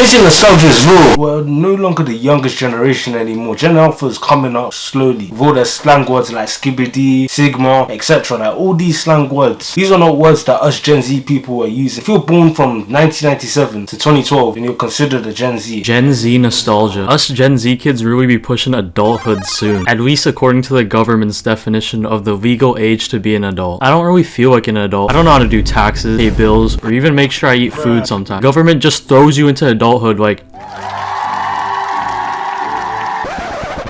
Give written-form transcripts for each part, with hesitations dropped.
They say nostalgia is real. We're no longer the youngest generation anymore. Gen Alpha is coming up slowly with all their slang words like skibbity, sigma, etc. Like all these slang words. These are not words that us Gen Z people were using. If you're born from 1997 to 2012, then you're considered a Gen Z. Gen Z nostalgia. Us Gen Z kids really be pushing adulthood soon. At least according to the government's definition of the legal age to be an adult. I don't really feel like an adult. I don't know how to do taxes, pay bills, or even make sure I eat food sometimes. Government just throws you into adulthood like,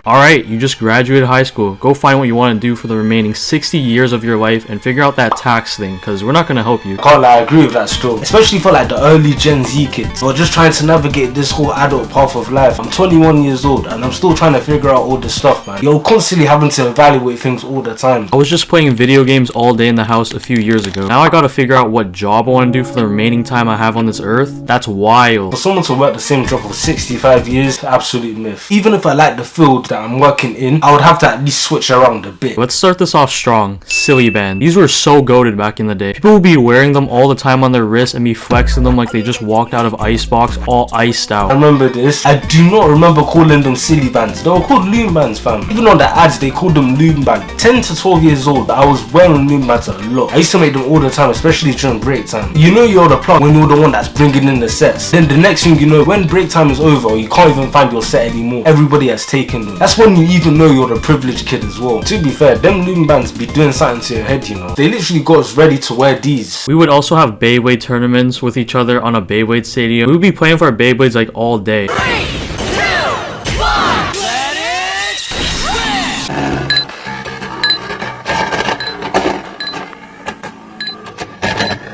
alright, you just graduated high school. Go find what you want to do for the remaining 60 years of your life and figure out that tax thing, because we're not going to help you. Can't lie, I agree with that still. Especially for like the early Gen Z kids who are just trying to navigate this whole adult path of life. I'm 21 years old and I'm still trying to figure out all this stuff, man. You're constantly having to evaluate things all the time. I was just playing video games all day in the house a few years ago. Now I gotta figure out what job I want to do for the remaining time I have on this earth. That's wild. For someone to work the same job for 65 years, absolute myth. Even if I like the field that I'm working in, I would have to at least switch around a bit. Let's start this off strong. Silly band. These were so goated back in the day. People would be wearing them all the time on their wrists and be flexing them like they just walked out of Icebox all iced out. I remember this. I do not remember calling them silly bands. They were called loom bands, fam. Even on the ads, they called them loom band. 10 to 12 years old, I was wearing loom bands a lot. I used to make them all the time, especially during break time. You know you're the plug when you're the one that's bringing in the sets. Then the next thing you know, when break time is over, you can't even find your set anymore. Everybody has taken them. That's when you even know you're the privileged kid as well. To be fair, them loom bands be doing something to your head, you know. They literally got us ready to wear these. We would also have Beyblade tournaments with each other on a Beyblade stadium. We would be playing for our Beyblades like all day. 3, 2, 1, let it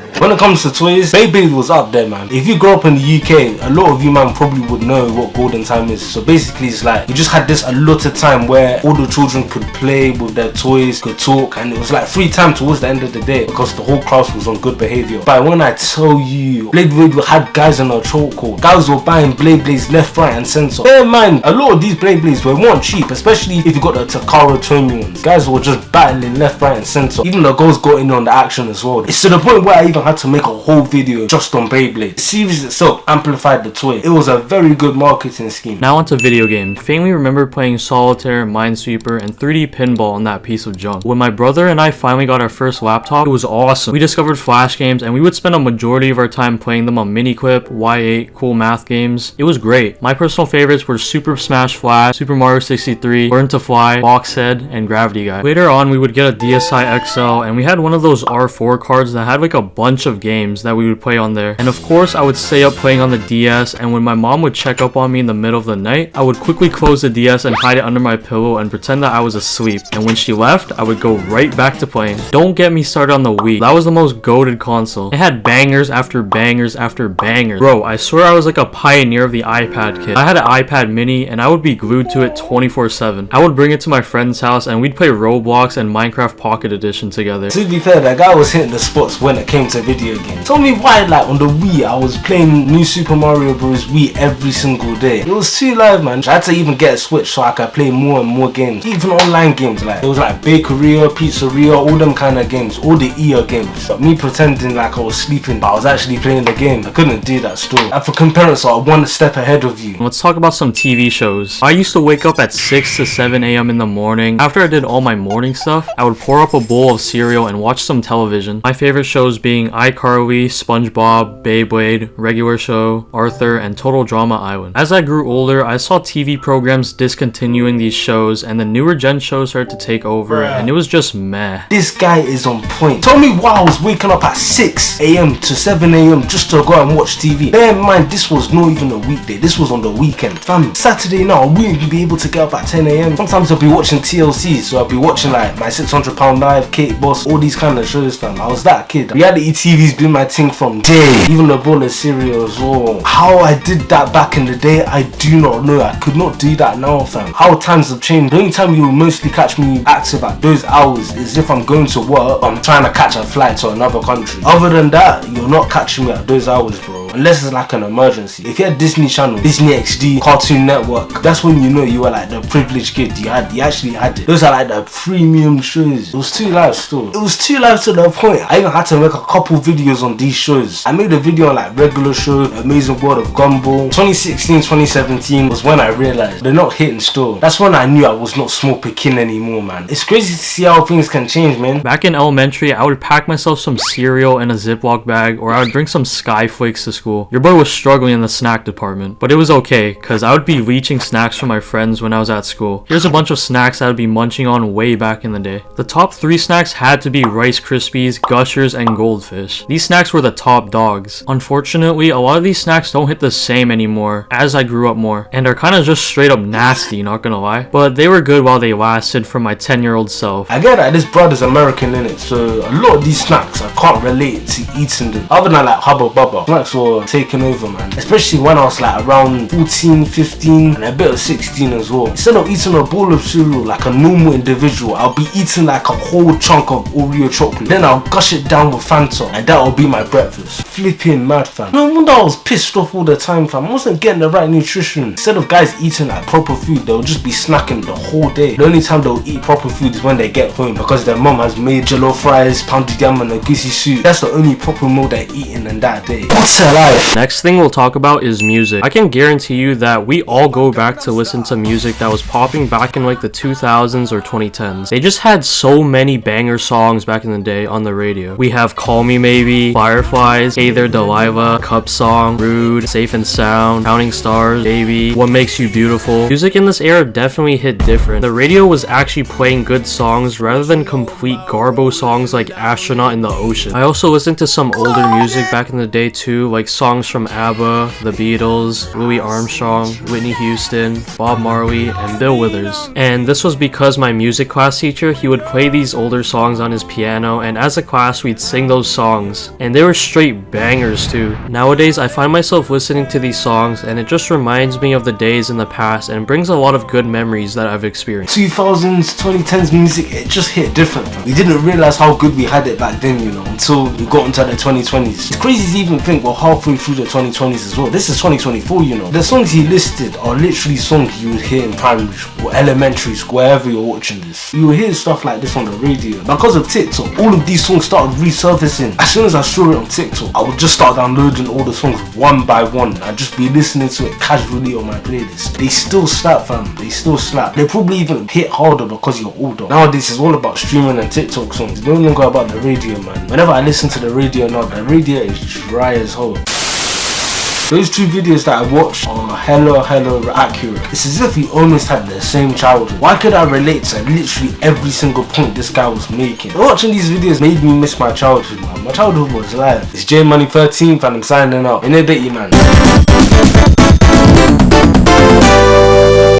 rip! When it comes to toys, Beyblade was up there, man. If you grew up in the UK, a lot of you, man, probably would know what golden time is. So basically, it's like you just had this allotted time where all the children could play with their toys, could talk, and it was like free time towards the end of the day because the whole class was on good behavior. But when I tell you, Beyblade had guys on a chokehold. Guys were buying Beyblades left, right, and center. Bear in mind, a lot of these Beyblades weren't cheap, especially if you got the Takara Tomy ones. Guys were just battling left, right, and center. Even the girls got in on the action as well. It's to the point where I even had to make a whole video just on Beyblade. The series itself amplified the toy. It was a very good marketing scheme. Now onto video games. Faintly remember playing Solitaire, Minesweeper, and 3D Pinball on that piece of junk. When my brother and I finally got our first laptop, it was awesome. We discovered Flash games and we would spend a majority of our time playing them on Miniclip, Y8, cool math games. It was great. My personal favorites were Super Smash Flash, Super Mario 63, Learn to Fly, Boxhead, and Gravity Guy. Later on, we would get a DSi XL and we had one of those R4 cards that had like a bunch of games that we would play on there. And of course, I would stay up playing on the DS, and when my mom would check up on me in the middle of the night, I would quickly close the DS and hide it under my pillow and pretend that I was asleep. And when she left, I would go right back to playing. Don't get me started on the Wii. That was the most goated console. It had bangers after bangers after bangers. Bro, I swear I was like a pioneer of the iPad kid. I had an iPad mini and I would be glued to it 24/7. I would bring it to my friend's house and we'd play Roblox and Minecraft Pocket Edition together. To be fair, that guy was hitting the spots when it came to video games. Tell me why, like on the Wii, I was playing New Super Mario Bros. Wii every single day. It was too live, man. I had to even get a Switch so I could play more and more games. Even online games, like it was like Bakeria, Pizzeria, all them kind of games, all the EA games. But me pretending like I was sleeping, but I was actually playing the game. I couldn't do that still. African parents are one step ahead of you. Let's talk about some TV shows. I used to wake up at 6 to 7 a.m. in the morning. After I did all my morning stuff, I would pour up a bowl of cereal and watch some television. My favorite shows being iCarly, SpongeBob, Beyblade, Regular Show, Arthur, and Total Drama Island. As I grew older, I saw TV programs discontinuing these shows and the newer gen shows started to take over and it was just meh. This guy is on point. Tell me why I was waking up at 6 a.m. to 7 a.m. just to go and watch TV. Bear in mind, this was not even a weekday. This was on the weekend. Fam, Saturday now, I wouldn't be able to get up at 10 a.m. Sometimes I'll be watching TLC, so I'll be watching like My 600 Pound Life, Kate Boss, all these kind of shows, fam. I was that kid. Reality TV's been my thing from day. Even the bowl of cereal as well. How I did that back in the day, I do not know. I could not do that now, fam. How times have changed. The only time you will mostly catch me active at those hours is if I'm going to work, I'm trying to catch a flight to another country. Other than that, you're not catching me at those hours, bro. unless it's like an emergency. If you had Disney Channel, Disney XD, Cartoon Network, that's when you know you were like the privileged kid. You actually had it. Those are like the premium shows. It was 2 Live still. It was 2 Live to the point I even had to make a couple videos on these shows. I made a video on like regular show, Amazing World of Gumball. 2016, 2017 was when I realized they're not hitting still. That's when I knew I was not small picking anymore, man. It's crazy to see how things can change, man. Back in elementary, I would pack myself some cereal in a Ziploc bag, or I would bring some Sky Flakes to school. Your boy was struggling in the snack department, but it was okay, cause I would be leeching snacks from my friends when I was at school. Here's a bunch of snacks I would be munching on way back in the day. The top 3 snacks had to be Rice Krispies, Gushers, and Goldfish. These snacks were the top dogs. Unfortunately, a lot of these snacks don't hit the same anymore as I grew up more, and are kinda just straight up nasty, not gonna lie. But they were good while they lasted for my 10-year-old self. I get that this brother's American in it, so a lot of these snacks I can't relate to eating them. Other than like Hubba Bubba, snacks were taking over, man. Especially when I was like around 14, 15, and a bit of 16 as well. Instead of eating a bowl of cereal like a normal individual, I'll be eating like a whole chunk of Oreo chocolate. Then I'll gush it down with Fanta, and that'll be my breakfast. Flipping mad, fam. No wonder I was pissed off all the time, fam. I wasn't getting the right nutrition. Instead of guys eating like proper food, they'll just be snacking the whole day. The only time they'll eat proper food is when they get home, because their mom has made jollof fries, pounded yam, and a goosey soup. That's the only proper meal they're eating in that day. What's a life? Next thing we'll talk about is music. I can guarantee you that we all go back to listen to music that was popping back in like the 2000s or 2010s. They just had so many banger songs back in the day on the radio. We have Call Me Maybe, Fireflies, Hey There Delilah, Cup Song, Rude, Safe and Sound, Counting Stars, Baby, What Makes You Beautiful. Music in this era definitely hit different. The radio was actually playing good songs rather than complete garbo songs like Astronaut in the Ocean. I also listened to some older music back in the day too, like songs from ABBA, The Beatles, Louis Armstrong, Whitney Houston, Bob Marley, and Bill Withers. And this was because my music class teacher, he would play these older songs on his piano, and as a class we'd sing those songs, and they were straight bangers too. Nowadays I find myself listening to these songs and it just reminds me of the days in the past and brings a lot of good memories that I've experienced. 2000s, 2010s music, it just hit different, fam. We didn't realize how good we had it back then, you know, until we got into the 2020s. It's crazy to even think we're halfway through the 2020s as well. This is 2024, you know. The songs he listed are literally songs you would hear in primary school, elementary school, wherever you're watching this. You will hear stuff like this on the radio. Because of TikTok, all of these songs started resurfacing. As soon as I saw it on TikTok, I would just start downloading all the songs one by one. I'd just be listening to it casually on my playlist. They still slap, fam. They still slap. They probably even hit harder because you're older. Nowadays it's all about streaming and TikTok songs. It's no longer about the radio, man. Whenever I listen to the radio now, the radio is dry as hell. Those 2 videos that I watched are hella accurate. It's as if we almost had the same childhood. Why could I relate to literally every single point this guy was making? Watching these videos made me miss my childhood, man. My childhood was live. It's J Money 13, and I'm signing out. In a bit, man.